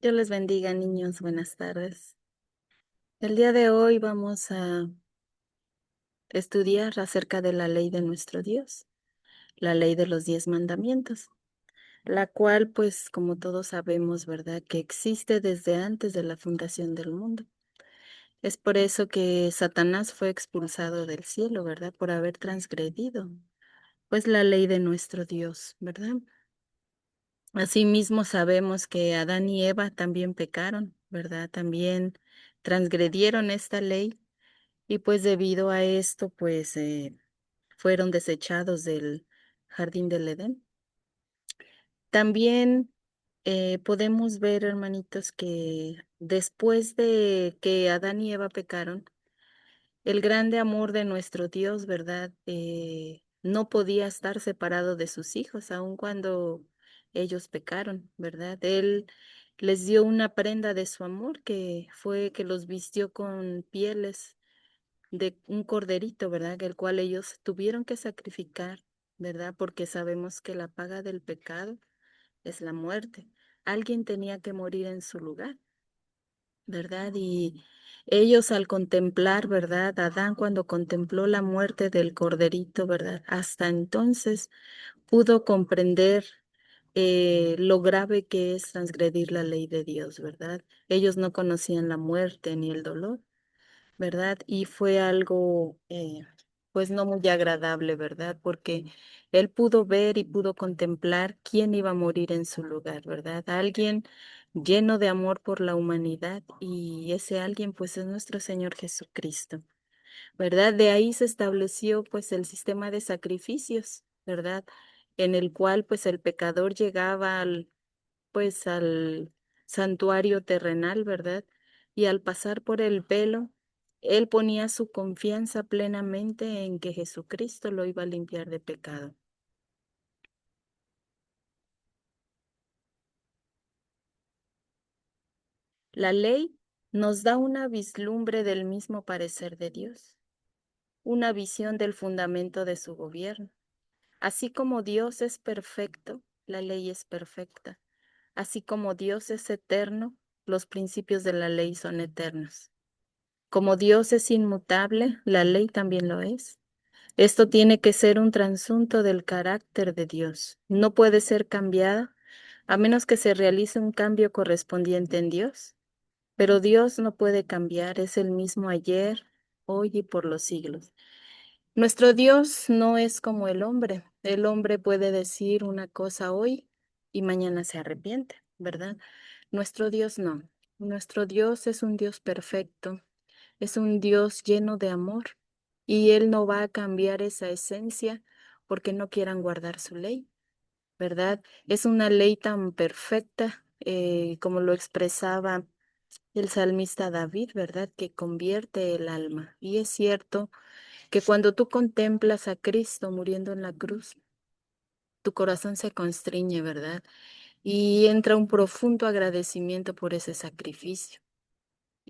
Dios les bendiga, niños. Buenas tardes. El día de hoy vamos a estudiar acerca de la ley de nuestro Dios, la ley de los 10 mandamientos, la cual, pues, como todos sabemos, ¿verdad?, que existe desde antes de la fundación del mundo. Es por eso que Satanás fue expulsado del cielo, ¿verdad?, por haber transgredido, pues, la ley de nuestro Dios, ¿verdad? Asimismo, sabemos que Adán y Eva también pecaron, ¿verdad? También transgredieron esta ley. Y pues debido a esto, pues fueron desechados del jardín del Edén. También podemos ver, hermanitos, que después de que Adán y Eva pecaron, el grande amor de nuestro Dios, ¿verdad? No podía estar separado de sus hijos, aun cuando ellos pecaron, ¿verdad? Él les dio una prenda de su amor, que fue que los vistió con pieles de un corderito, ¿verdad? El cual ellos tuvieron que sacrificar, ¿verdad? Porque sabemos que la paga del pecado es la muerte. Alguien tenía que morir en su lugar, ¿verdad? Y ellos al contemplar, ¿verdad? Adán cuando contempló la muerte del corderito, ¿verdad? Hasta entonces pudo comprender lo grave que es transgredir la ley de Dios, ¿verdad? Ellos no conocían la muerte ni el dolor, ¿verdad? Y fue algo, pues no muy agradable, ¿verdad? Porque él pudo ver y pudo contemplar quién iba a morir en su lugar, ¿verdad? Alguien lleno de amor por la humanidad y ese alguien, pues es nuestro Señor Jesucristo, ¿verdad? De ahí se estableció, pues, el sistema de sacrificios, ¿verdad? En el cual, pues, el pecador llegaba al santuario terrenal, ¿verdad? Y al pasar por el velo, él ponía su confianza plenamente en que Jesucristo lo iba a limpiar de pecado. La ley nos da una vislumbre del mismo parecer de Dios, una visión del fundamento de su gobierno. Así como Dios es perfecto, la ley es perfecta. Así como Dios es eterno, los principios de la ley son eternos. Como Dios es inmutable, la ley también lo es. Esto tiene que ser un transunto del carácter de Dios. No puede ser cambiada a menos que se realice un cambio correspondiente en Dios. Pero Dios no puede cambiar, es el mismo ayer, hoy y por los siglos. Nuestro Dios no es como el hombre. El hombre puede decir una cosa hoy y mañana se arrepiente, ¿verdad? Nuestro Dios no. Nuestro Dios es un Dios perfecto, es un Dios lleno de amor y Él no va a cambiar esa esencia porque no quieran guardar su ley, ¿verdad? Es una ley tan perfecta como lo expresaba el salmista David, ¿verdad? Que convierte el alma. Y es cierto que cuando tú contemplas a Cristo muriendo en la cruz, tu corazón se constriñe, ¿verdad? Y entra un profundo agradecimiento por ese sacrificio.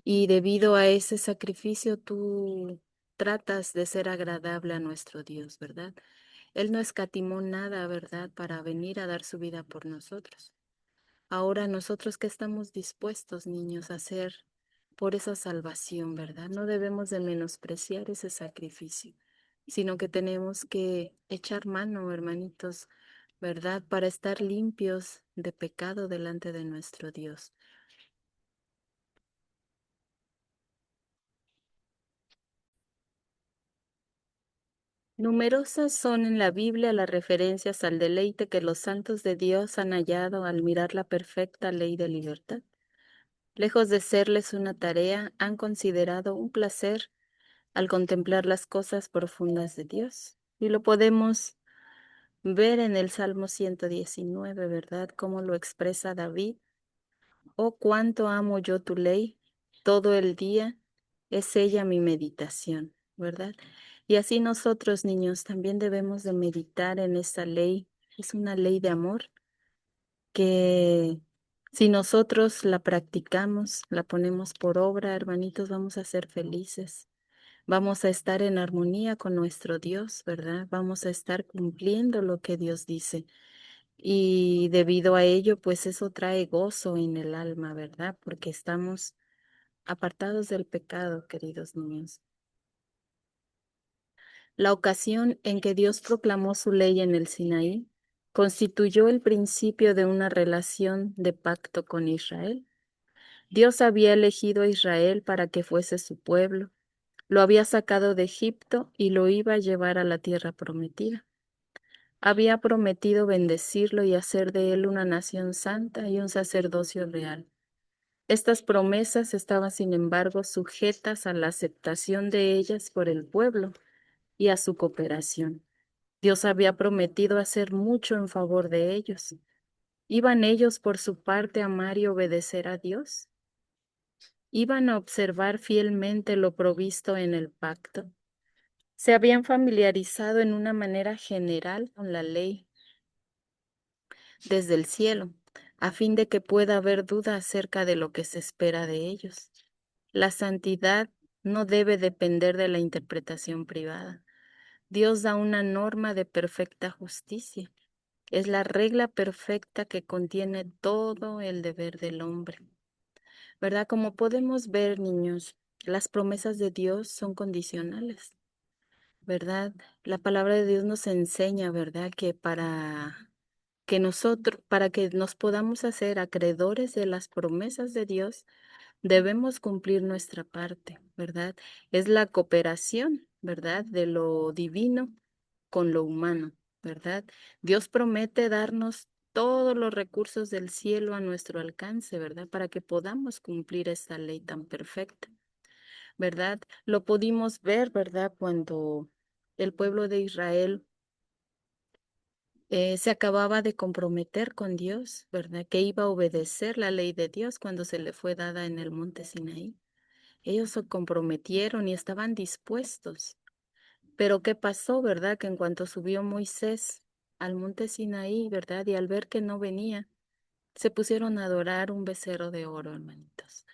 Y debido a ese sacrificio, tú tratas de ser agradable a nuestro Dios, ¿verdad? Él no escatimó nada, ¿verdad?, para venir a dar su vida por nosotros. Ahora nosotros que estamos dispuestos, niños, a hacer por esa salvación, ¿verdad? No debemos de menospreciar ese sacrificio, sino que tenemos que echar mano, hermanitos, ¿verdad? Para estar limpios de pecado delante de nuestro Dios. Numerosas son en la Biblia las referencias al deleite que los santos de Dios han hallado al mirar la perfecta ley de libertad. Lejos de serles una tarea, han considerado un placer al contemplar las cosas profundas de Dios. Y lo podemos ver en el Salmo 119, ¿verdad? Cómo lo expresa David. Oh, cuánto amo yo tu ley, todo el día es ella mi meditación, ¿verdad? Y así nosotros, niños, también debemos de meditar en esta ley. Es una ley de amor que si nosotros la practicamos, la ponemos por obra, hermanitos, vamos a ser felices. Vamos a estar en armonía con nuestro Dios, ¿verdad? Vamos a estar cumpliendo lo que Dios dice. Y debido a ello, pues eso trae gozo en el alma, ¿verdad? Porque estamos apartados del pecado, queridos niños. La ocasión en que Dios proclamó su ley en el Sinaí constituyó el principio de una relación de pacto con Israel. Dios había elegido a Israel para que fuese su pueblo, lo había sacado de Egipto y lo iba a llevar a la tierra prometida. Había prometido bendecirlo y hacer de él una nación santa y un sacerdocio real. Estas promesas estaban, sin embargo, sujetas a la aceptación de ellas por el pueblo y a su cooperación. Dios había prometido hacer mucho en favor de ellos. ¿Iban ellos por su parte a amar y obedecer a Dios? ¿Iban a observar fielmente lo provisto en el pacto? Se habían familiarizado en una manera general con la ley desde el cielo, a fin de que pueda haber duda acerca de lo que se espera de ellos. La santidad no debe depender de la interpretación privada. Dios da una norma de perfecta justicia. Es la regla perfecta que contiene todo el deber del hombre. ¿Verdad? Como podemos ver, niños, las promesas de Dios son condicionales, ¿verdad? La palabra de Dios nos enseña, ¿verdad? Que para que nos podamos hacer acreedores de las promesas de Dios, debemos cumplir nuestra parte, ¿verdad? Es la cooperación, ¿verdad? De lo divino con lo humano, ¿verdad? Dios promete darnos todos los recursos del cielo a nuestro alcance, ¿verdad? Para que podamos cumplir esta ley tan perfecta, ¿verdad? Lo pudimos ver, ¿verdad? Cuando el pueblo de Israel se acababa de comprometer con Dios, ¿verdad? Que iba a obedecer la ley de Dios cuando se le fue dada en el monte Sinaí. Ellos se comprometieron y estaban dispuestos. Pero ¿qué pasó, verdad? Que en cuanto subió Moisés al monte Sinaí, ¿verdad? Y al ver que no venía, se pusieron a adorar un becerro de oro, hermanitos.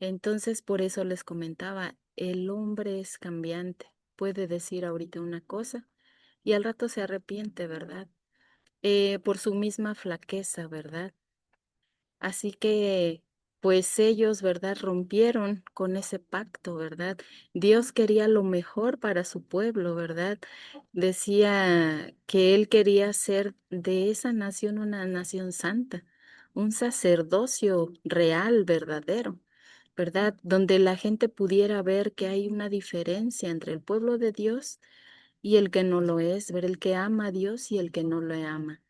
Entonces, por eso les comentaba, el hombre es cambiante. Puede decir ahorita una cosa y al rato se arrepiente, ¿verdad? Por su misma flaqueza, ¿verdad? Así que, pues ellos, ¿verdad? Rompieron con ese pacto, ¿verdad? Dios quería lo mejor para su pueblo, ¿verdad? Decía que él quería hacer de esa nación una nación santa, un sacerdocio real, verdadero, ¿verdad? Donde la gente pudiera ver que hay una diferencia entre el pueblo de Dios y el que no lo es, ver el que ama a Dios y el que no lo ama.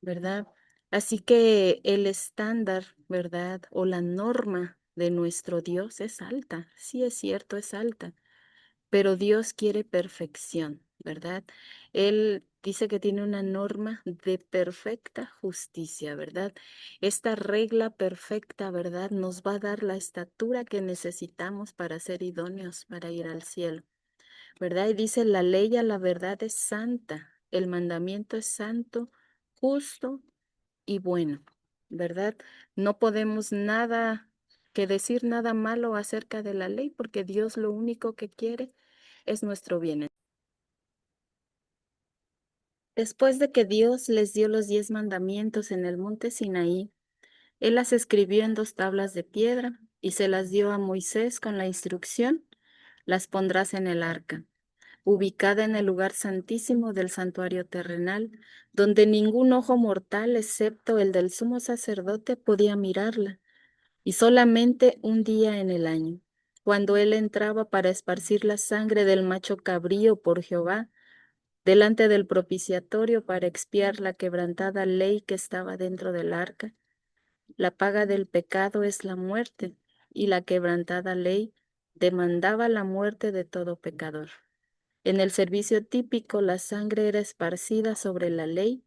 ¿Verdad? Así que el estándar, ¿verdad? O la norma de nuestro Dios es alta, sí es cierto, es alta, pero Dios quiere perfección, ¿verdad? Él dice que tiene una norma de perfecta justicia, ¿verdad? Esta regla perfecta, ¿verdad? Nos va a dar la estatura que necesitamos para ser idóneos, para ir al cielo, ¿verdad? Y dice, la ley a la verdad es santa, el mandamiento es santo, justo y bueno, ¿verdad? No podemos nada que decir nada malo acerca de la ley porque Dios lo único que quiere es nuestro bien. Después de que Dios les dio los 10 mandamientos en el monte Sinaí, Él las escribió en 2 tablas de piedra y se las dio a Moisés con la instrucción, las pondrás en el arca, ubicada en el lugar santísimo del santuario terrenal, donde ningún ojo mortal, excepto el del sumo sacerdote, podía mirarla, y solamente un día en el año, cuando él entraba para esparcir la sangre del macho cabrío por Jehová, delante del propiciatorio para expiar la quebrantada ley que estaba dentro del arca. La paga del pecado es la muerte, y la quebrantada ley demandaba la muerte de todo pecador. En el servicio típico, la sangre era esparcida sobre la ley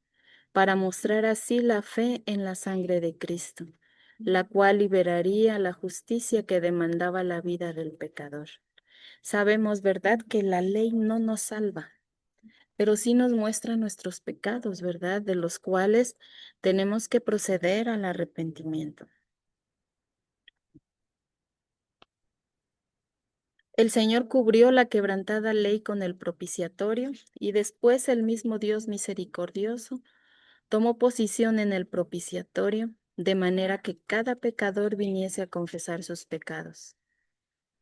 para mostrar así la fe en la sangre de Cristo, la cual liberaría la justicia que demandaba la vida del pecador. Sabemos, ¿verdad?, que la ley no nos salva, pero sí nos muestra nuestros pecados, ¿verdad?, de los cuales tenemos que proceder al arrepentimiento. El Señor cubrió la quebrantada ley con el propiciatorio y después el mismo Dios misericordioso tomó posición en el propiciatorio, de manera que cada pecador viniese a confesar sus pecados,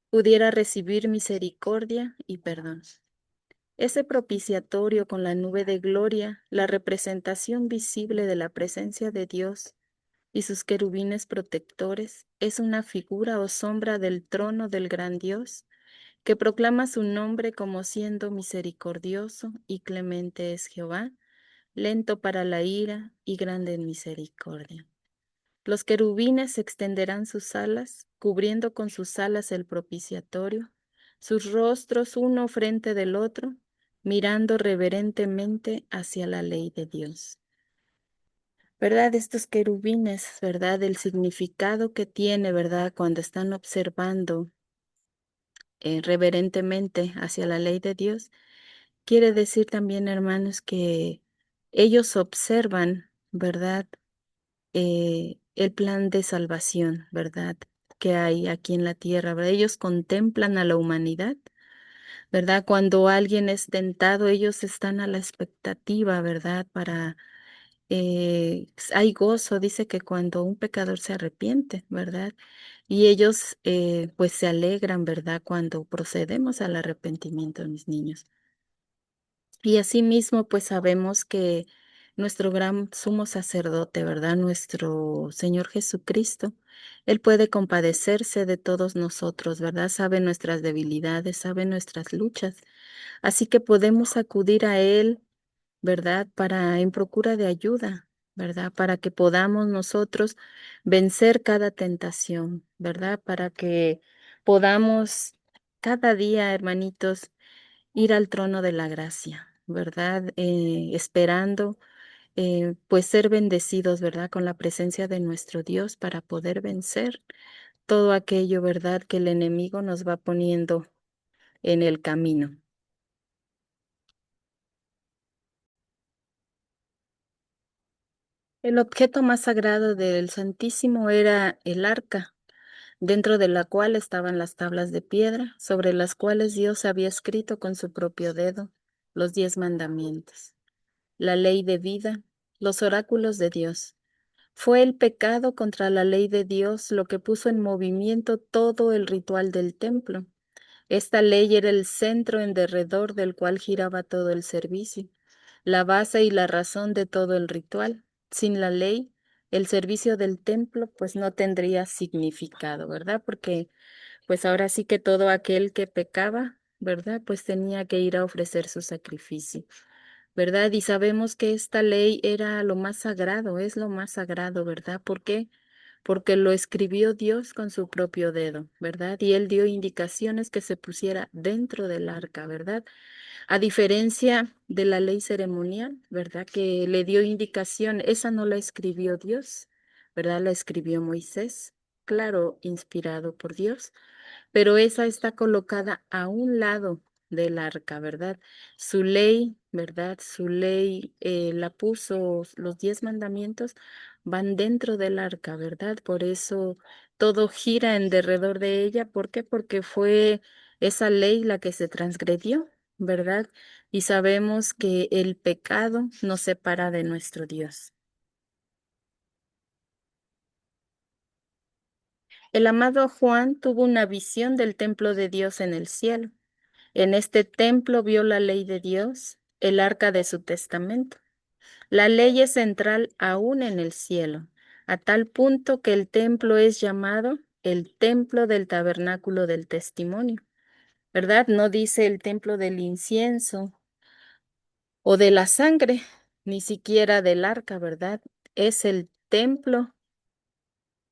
pudiera recibir misericordia y perdón. Ese propiciatorio con la nube de gloria, la representación visible de la presencia de Dios y sus querubines protectores, es una figura o sombra del trono del gran Dios, que proclama su nombre como siendo misericordioso y clemente es Jehová, lento para la ira y grande en misericordia. Los querubines extenderán sus alas, cubriendo con sus alas el propiciatorio, sus rostros uno frente del otro, mirando reverentemente hacia la ley de Dios. ¿Verdad? Estos querubines, ¿verdad? El significado que tiene, ¿verdad? Cuando están observando reverentemente hacia la ley de Dios, quiere decir también, hermanos, que ellos observan, ¿verdad? El plan de salvación, ¿verdad? Que hay aquí en la tierra, ¿verdad? Ellos contemplan a la humanidad, ¿verdad? Cuando alguien es tentado, ellos están a la expectativa, ¿verdad? Hay gozo, dice que cuando un pecador se arrepiente, ¿verdad? Y ellos pues se alegran, ¿verdad? Cuando procedemos al arrepentimiento, mis niños. Y asimismo, pues sabemos que nuestro gran sumo sacerdote, ¿verdad? Nuestro Señor Jesucristo, Él puede compadecerse de todos nosotros, ¿verdad? Sabe nuestras debilidades, sabe nuestras luchas. Así que podemos acudir a Él, ¿verdad? Para en procura de ayuda, ¿verdad? Para que podamos nosotros vencer cada tentación, ¿verdad? Para que podamos cada día, hermanitos, ir al trono de la gracia, ¿verdad? Esperando, pues ser bendecidos, ¿verdad? Con la presencia de nuestro Dios para poder vencer todo aquello, ¿verdad? Que el enemigo nos va poniendo en el camino. El objeto más sagrado del Santísimo era el arca, dentro de la cual estaban las tablas de piedra, sobre las cuales Dios había escrito con su propio dedo los 10 mandamientos, la ley de vida, los oráculos de Dios. Fue el pecado contra la ley de Dios lo que puso en movimiento todo el ritual del templo. Esta ley era el centro en derredor del cual giraba todo el servicio, la base y la razón de todo el ritual. Sin la ley, el servicio del templo pues no tendría significado, ¿verdad? Porque pues ahora sí que todo aquel que pecaba, ¿verdad? Pues tenía que ir a ofrecer su sacrificio, ¿verdad? Y sabemos que esta ley era lo más sagrado, es lo más sagrado, ¿verdad? ¿Por qué? Porque lo escribió Dios con su propio dedo, ¿verdad? Y él dio indicaciones que se pusiera dentro del arca, ¿verdad? A diferencia de la ley ceremonial, ¿verdad? Que le dio indicación, esa no la escribió Dios, ¿verdad? La escribió Moisés, claro, inspirado por Dios, pero esa está colocada a un lado del arca, ¿verdad? Su ley, ¿verdad? Su ley la puso, los 10 mandamientos van dentro del arca, ¿verdad? Por eso todo gira en derredor de ella. ¿Por qué? Porque fue esa ley la que se transgredió, ¿verdad? Y sabemos que el pecado nos separa de nuestro Dios. El amado Juan tuvo una visión del templo de Dios en el cielo. En este templo vio la ley de Dios, el arca de su testamento. La ley es central aún en el cielo, a tal punto que el templo es llamado el templo del tabernáculo del testimonio, ¿verdad? No dice el templo del incienso o de la sangre, ni siquiera del arca, ¿verdad? Es el templo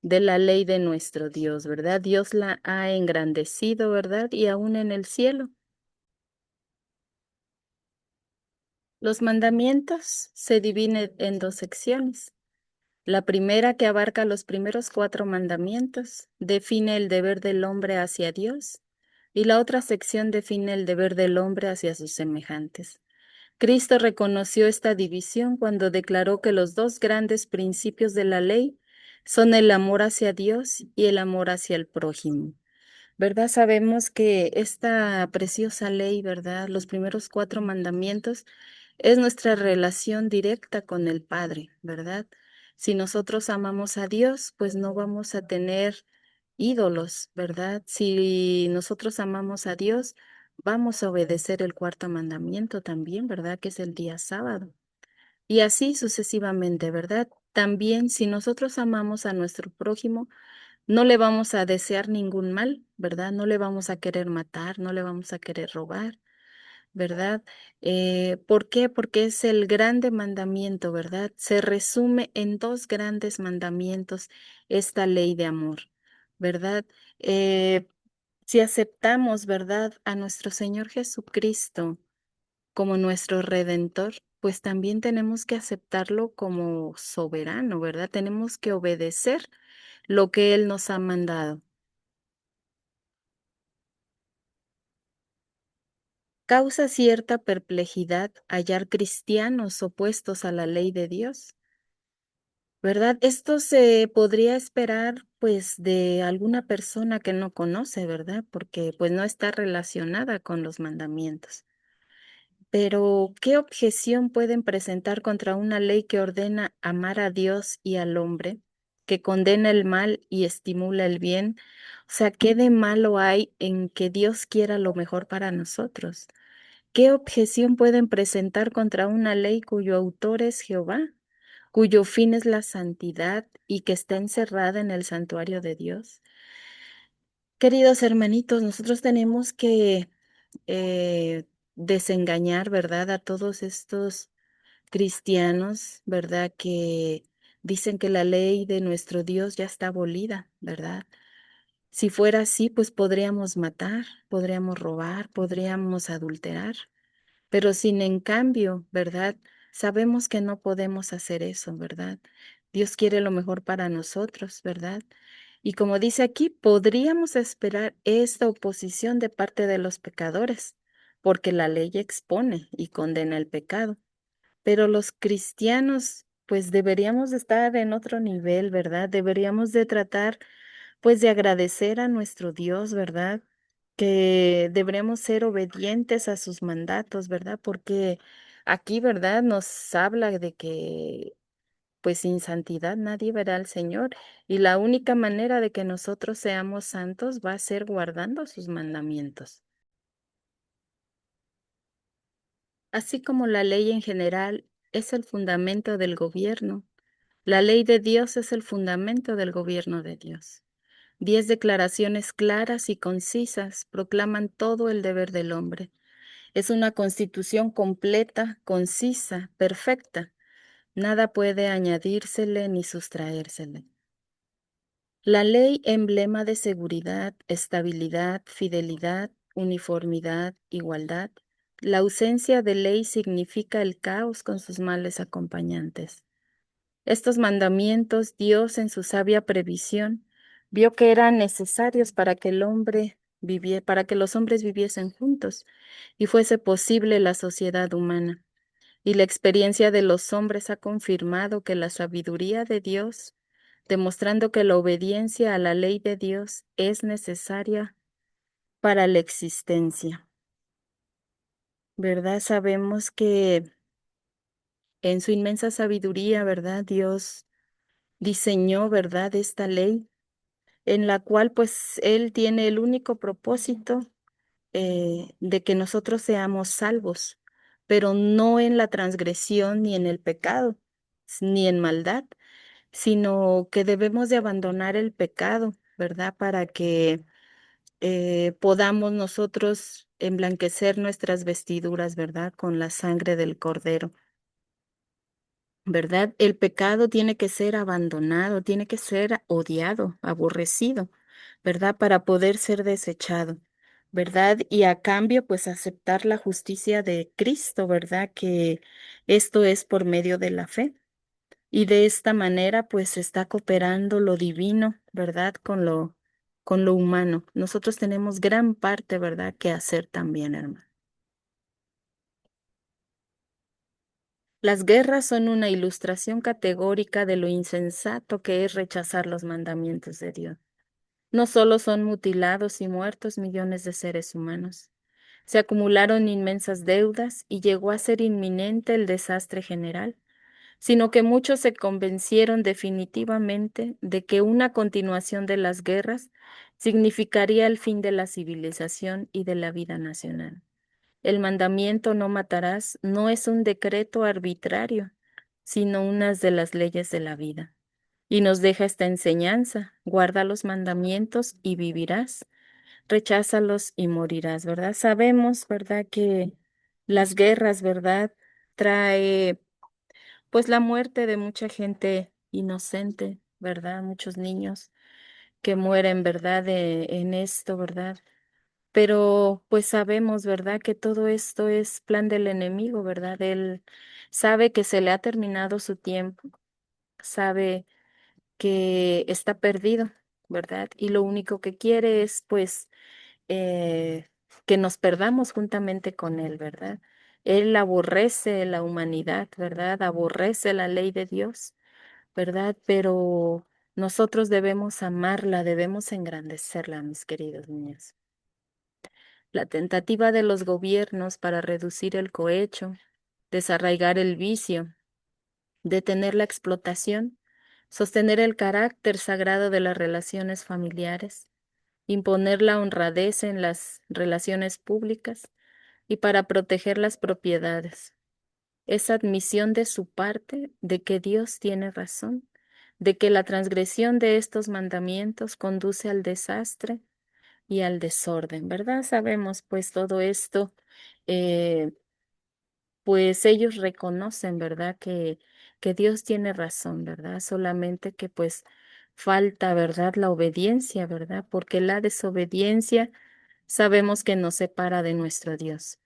de la ley de nuestro Dios, ¿verdad? Dios la ha engrandecido, ¿verdad? Y aún en el cielo. Los mandamientos se dividen en 2 secciones. La primera, que abarca los primeros 4 mandamientos, define el deber del hombre hacia Dios, y la otra sección define el deber del hombre hacia sus semejantes. Cristo reconoció esta división cuando declaró que los 2 grandes principios de la ley son el amor hacia Dios y el amor hacia el prójimo. ¿Verdad? Sabemos que esta preciosa ley, ¿verdad? Los primeros 4 mandamientos Es nuestra relación directa con el Padre, ¿verdad? Si nosotros amamos a Dios, pues no vamos a tener ídolos, ¿verdad? Si nosotros amamos a Dios, vamos a obedecer el cuarto mandamiento también, ¿verdad? Que es el día sábado. Y así sucesivamente, ¿verdad? También si nosotros amamos a nuestro prójimo, no le vamos a desear ningún mal, ¿verdad? No le vamos a querer matar, no le vamos a querer robar, ¿verdad? ¿Por qué? Porque es el grande mandamiento, ¿verdad? Se resume en dos grandes mandamientos esta ley de amor, ¿verdad? Eh, si aceptamos, ¿verdad?, a nuestro Señor Jesucristo como nuestro Redentor, pues también tenemos que aceptarlo como soberano, ¿verdad? Tenemos que obedecer lo que Él nos ha mandado. Causa cierta perplejidad hallar cristianos opuestos a la ley de Dios, ¿verdad? Esto se podría esperar pues de alguna persona que no conoce, ¿verdad? Porque pues no está relacionada con los mandamientos. Pero, ¿qué objeción pueden presentar contra una ley que ordena amar a Dios y al hombre, que condena el mal y estimula el bien? O sea, ¿qué de malo hay en que Dios quiera lo mejor para nosotros? ¿Qué objeción pueden presentar contra una ley cuyo autor es Jehová, cuyo fin es la santidad y que está encerrada en el santuario de Dios? Queridos hermanitos, nosotros tenemos que desengañar, ¿verdad?, a todos estos cristianos, ¿verdad?, que dicen que la ley de nuestro Dios ya está abolida, ¿verdad? Si fuera así, pues podríamos matar, podríamos robar, podríamos adulterar. Pero sin en cambio, ¿verdad? Sabemos que no podemos hacer eso, ¿verdad? Dios quiere lo mejor para nosotros, ¿verdad? Y como dice aquí, podríamos esperar esta oposición de parte de los pecadores, porque la ley expone y condena el pecado. Pero los cristianos, pues deberíamos de estar en otro nivel, ¿verdad? Deberíamos de tratar pues de agradecer a nuestro Dios, ¿verdad? Que deberíamos ser obedientes a sus mandatos, ¿verdad? Porque aquí, ¿verdad? Nos habla de que pues sin santidad nadie verá al Señor y la única manera de que nosotros seamos santos va a ser guardando sus mandamientos. Así como la ley en general es el fundamento del gobierno, la ley de Dios es el fundamento del gobierno de Dios. 10 declaraciones claras y concisas proclaman todo el deber del hombre. Es una constitución completa, concisa, perfecta. Nada puede añadírsele ni sustraérsele. La ley, emblema de seguridad, estabilidad, fidelidad, uniformidad, igualdad. La ausencia de ley significa el caos con sus males acompañantes. Estos mandamientos Dios en su sabia previsión vio que eran necesarios para que el hombre viviera, para que los hombres viviesen juntos y fuese posible la sociedad humana. Y la experiencia de los hombres ha confirmado que la sabiduría de Dios, demostrando que la obediencia a la ley de Dios es necesaria para la existencia. ¿Verdad? Sabemos que en su inmensa sabiduría, ¿verdad? Dios diseñó, ¿verdad?, esta ley en la cual pues Él tiene el único propósito de que nosotros seamos salvos, pero no en la transgresión ni en el pecado, ni en maldad, sino que debemos de abandonar el pecado, ¿verdad? Para que podamos nosotros emblanquecer nuestras vestiduras, ¿verdad? Con la sangre del Cordero. ¿Verdad? El pecado tiene que ser abandonado, tiene que ser odiado, aborrecido, ¿verdad? Para poder ser desechado, ¿verdad? Y a cambio, pues aceptar la justicia de Cristo, ¿verdad? Que esto es por medio de la fe. Y de esta manera, pues está cooperando lo divino, ¿verdad? Con lo humano. Nosotros tenemos gran parte, ¿verdad?, que hacer también, hermano. Las guerras son una ilustración categórica de lo insensato que es rechazar los mandamientos de Dios. No solo son mutilados y muertos millones de seres humanos, Se acumularon inmensas deudas y llegó a ser inminente el desastre general, sino que muchos se convencieron definitivamente de que una continuación de las guerras significaría el fin de la civilización y de la vida nacional. El mandamiento no matarás no es un decreto arbitrario, sino unas de las leyes de la vida. Y nos deja esta enseñanza: guarda los mandamientos y vivirás, recházalos y morirás, ¿verdad? Sabemos, ¿verdad?, que las guerras, ¿verdad?, trae pues la muerte de mucha gente inocente, ¿verdad? Muchos niños que mueren, ¿verdad?, en esto, ¿verdad? Pero pues sabemos, ¿verdad?, que todo esto es plan del enemigo, ¿verdad? Él sabe que se le ha terminado su tiempo, sabe que está perdido, ¿verdad? Y lo único que quiere es pues que nos perdamos juntamente con Él, ¿verdad? Él aborrece la humanidad, ¿verdad? Aborrece la ley de Dios, ¿verdad? Pero nosotros debemos amarla, debemos engrandecerla, mis queridos niños. La tentativa de los gobiernos para reducir el cohecho, desarraigar el vicio, detener la explotación, sostener el carácter sagrado de las relaciones familiares, imponer la honradez en las relaciones públicas y para proteger las propiedades. Es admisión de su parte de que Dios tiene razón, de que la transgresión de estos mandamientos conduce al desastre y al desorden, ¿verdad? Sabemos pues todo esto, eh, pues ellos reconocen, ¿verdad?, que Dios tiene razón, ¿verdad? Solamente que pues falta, ¿verdad?, la obediencia, ¿verdad? Porque la desobediencia sabemos que nos separa de nuestro Dios.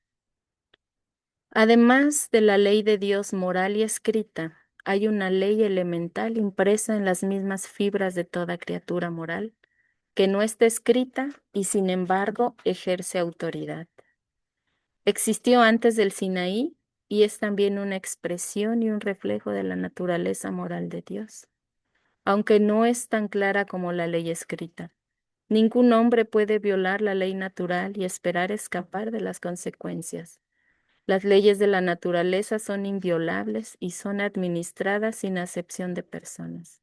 Además de la ley de Dios moral y escrita, hay una ley elemental impresa en las mismas fibras de toda criatura moral, que no está escrita y sin embargo ejerce autoridad. Existió antes del Sinaí y es también una expresión y un reflejo de la naturaleza moral de Dios, aunque no es tan clara como la ley escrita. Ningún hombre puede violar la ley natural y esperar escapar de las consecuencias. Las leyes de la naturaleza son inviolables y son administradas sin acepción de personas.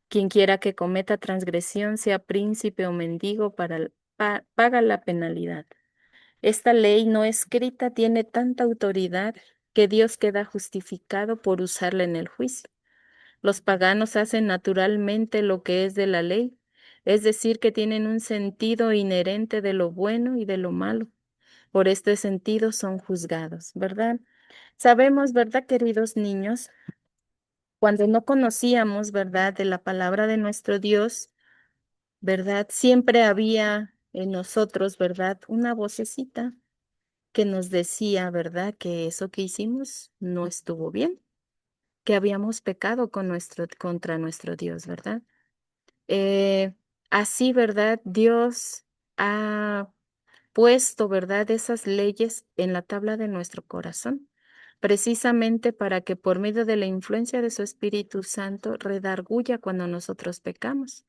Quien quiera que cometa transgresión, sea príncipe o mendigo, paga la penalidad. Esta ley no escrita tiene tanta autoridad que Dios queda justificado por usarla en el juicio. Los paganos hacen naturalmente lo que es de la ley, es decir, que tienen un sentido inherente de lo bueno y de lo malo. Por este sentido son juzgados, ¿verdad? Sabemos, ¿verdad, queridos niños? Cuando no conocíamos, ¿verdad?, de la palabra de nuestro Dios, ¿verdad? Siempre había en nosotros, ¿verdad?, una vocecita que nos decía, ¿verdad?, que eso que hicimos no estuvo bien, que habíamos pecado contra nuestro Dios, ¿verdad? Eh, Así, ¿verdad? Dios ha puesto, ¿verdad?, esas leyes en la tabla de nuestro corazón, precisamente para que por medio de la influencia de su Espíritu Santo redarguya cuando nosotros pecamos,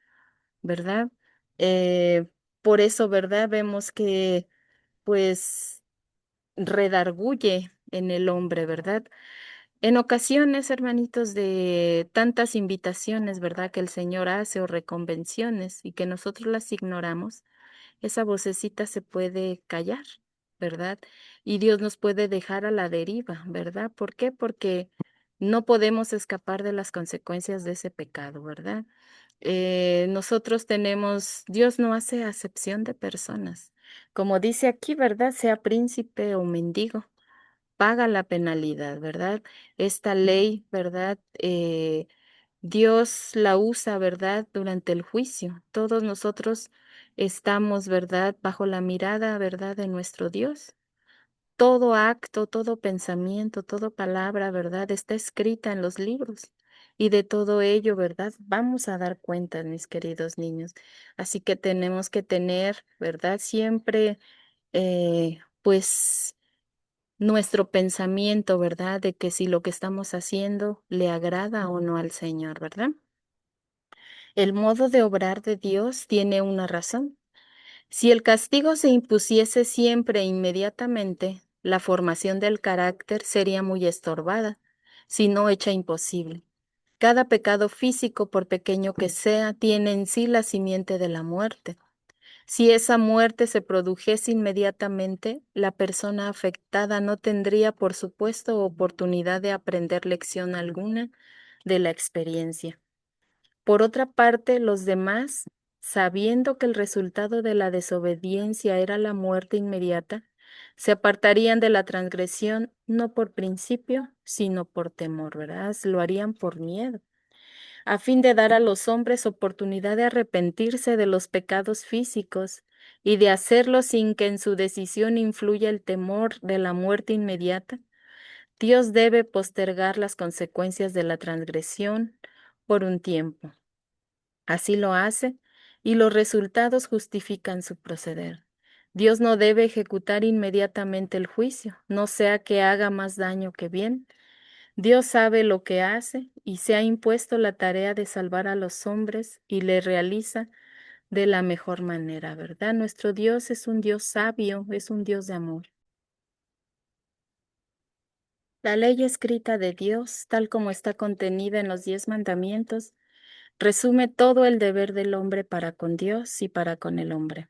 ¿verdad? Eh, por eso, ¿verdad? Vemos que, pues, redarguye en el hombre, ¿verdad? En ocasiones, hermanitos, de tantas invitaciones, ¿verdad?, que el Señor hace o reconvenciones y que nosotros las ignoramos, esa vocecita se puede callar, ¿verdad? Y Dios nos puede dejar a la deriva, ¿verdad? ¿Por qué? Porque no podemos escapar de las consecuencias de ese pecado, ¿verdad? Nosotros tenemos, Dios no hace acepción de personas. Como dice aquí, ¿verdad? Sea príncipe o mendigo, paga la penalidad, ¿verdad? Esta ley, ¿verdad? Dios la usa, ¿verdad?, durante el juicio. Todos nosotros estamos, ¿verdad?, bajo la mirada, ¿verdad?, de nuestro Dios. Todo acto, todo pensamiento, toda palabra, ¿verdad?, está escrita en los libros. Y de todo ello, ¿verdad?, vamos a dar cuenta, mis queridos niños. Así que tenemos que tener, ¿verdad?, siempre, pues, nuestro pensamiento, ¿verdad?, de que si lo que estamos haciendo le agrada o no al Señor, ¿verdad? El modo de obrar de Dios tiene una razón. Si el castigo se impusiese siempre e inmediatamente, la formación del carácter sería muy estorbada, si no hecha imposible. Cada pecado físico, por pequeño que sea, tiene en sí la simiente de la muerte. Si esa muerte se produjese inmediatamente, la persona afectada no tendría, por supuesto, oportunidad de aprender lección alguna de la experiencia. Por otra parte, los demás, sabiendo que el resultado de la desobediencia era la muerte inmediata, se apartarían de la transgresión no por principio, sino por temor, ¿verdad? Lo harían por miedo, a fin de dar a los hombres oportunidad de arrepentirse de los pecados físicos y de hacerlo sin que en su decisión influya el temor de la muerte inmediata. Dios debe postergar las consecuencias de la transgresión por un tiempo. Así lo hace y los resultados justifican su proceder. Dios no debe ejecutar inmediatamente el juicio, no sea que haga más daño que bien. Dios sabe lo que hace y se ha impuesto la tarea de salvar a los hombres y le realiza de la mejor manera, ¿verdad? Nuestro Dios es un Dios sabio, es un Dios de amor. La ley escrita de Dios, tal como está contenida en los 10 mandamientos, resume todo el deber del hombre para con Dios y para con el hombre.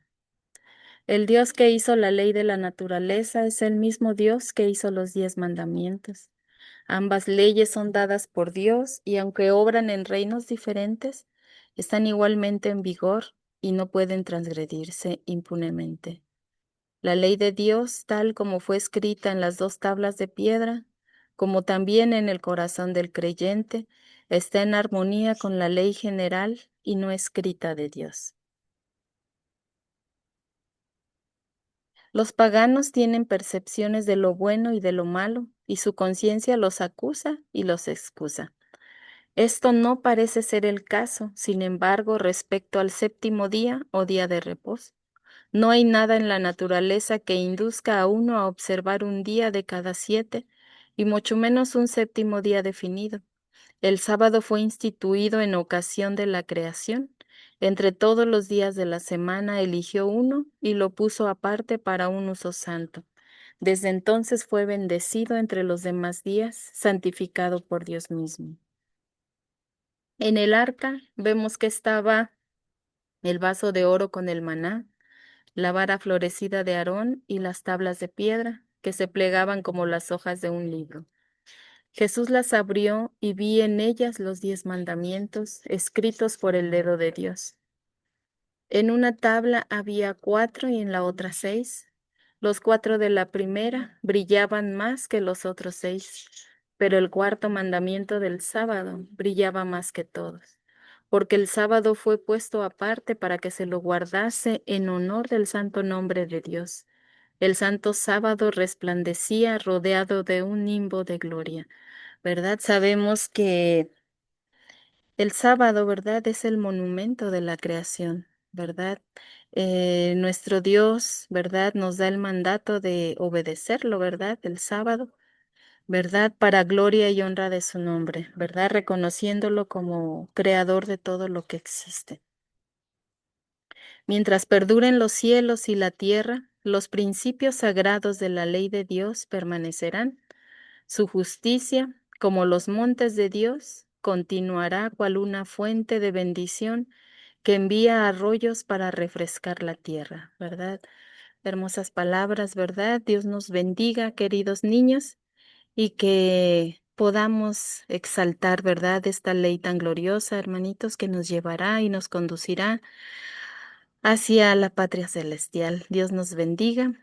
El Dios que hizo la ley de la naturaleza es el mismo Dios que hizo los 10 mandamientos. Ambas leyes son dadas por Dios y aunque obran en reinos diferentes, están igualmente en vigor y no pueden transgredirse impunemente. La ley de Dios, tal como fue escrita en las 2 tablas de piedra, como también en el corazón del creyente, está en armonía con la ley general y no escrita de Dios. Los paganos tienen percepciones de lo bueno y de lo malo, y su conciencia los acusa y los excusa. Esto no parece ser el caso, sin embargo, respecto al séptimo día o día de reposo. No hay nada en la naturaleza que induzca a uno a observar un día de cada 7, y mucho menos un séptimo día definido. El sábado fue instituido en ocasión de la creación. Entre todos los días de la semana eligió uno y lo puso aparte para un uso santo. Desde entonces fue bendecido entre los demás días, santificado por Dios mismo. En el arca vemos que estaba el vaso de oro con el maná, la vara florecida de Aarón y las tablas de piedra que se plegaban como las hojas de un libro. Jesús las abrió y vi en ellas los 10 mandamientos escritos por el dedo de Dios. En una tabla había 4 y en la otra 6. Los 4 de la primera brillaban más que los otros 6, pero el cuarto mandamiento del sábado brillaba más que todos, porque el sábado fue puesto aparte para que se lo guardase en honor del santo nombre de Dios. El santo sábado resplandecía rodeado de un nimbo de gloria. ¿Verdad? Sabemos que el sábado, ¿verdad? Es el monumento de la creación, ¿verdad? Nuestro Dios, ¿verdad? Nos da el mandato de obedecerlo, ¿verdad? El sábado, ¿verdad? Para gloria y honra de su nombre, ¿verdad? Reconociéndolo como creador de todo lo que existe. Mientras perduren los cielos y la tierra, los principios sagrados de la ley de Dios permanecerán. Su justicia, como los montes de Dios, continuará cual una fuente de bendición que envía arroyos para refrescar la tierra, ¿verdad? Hermosas palabras, ¿verdad? Dios nos bendiga, queridos niños, y que podamos exaltar, ¿verdad? Esta ley tan gloriosa, hermanitos, que nos llevará y nos conducirá hacia la patria celestial. Dios nos bendiga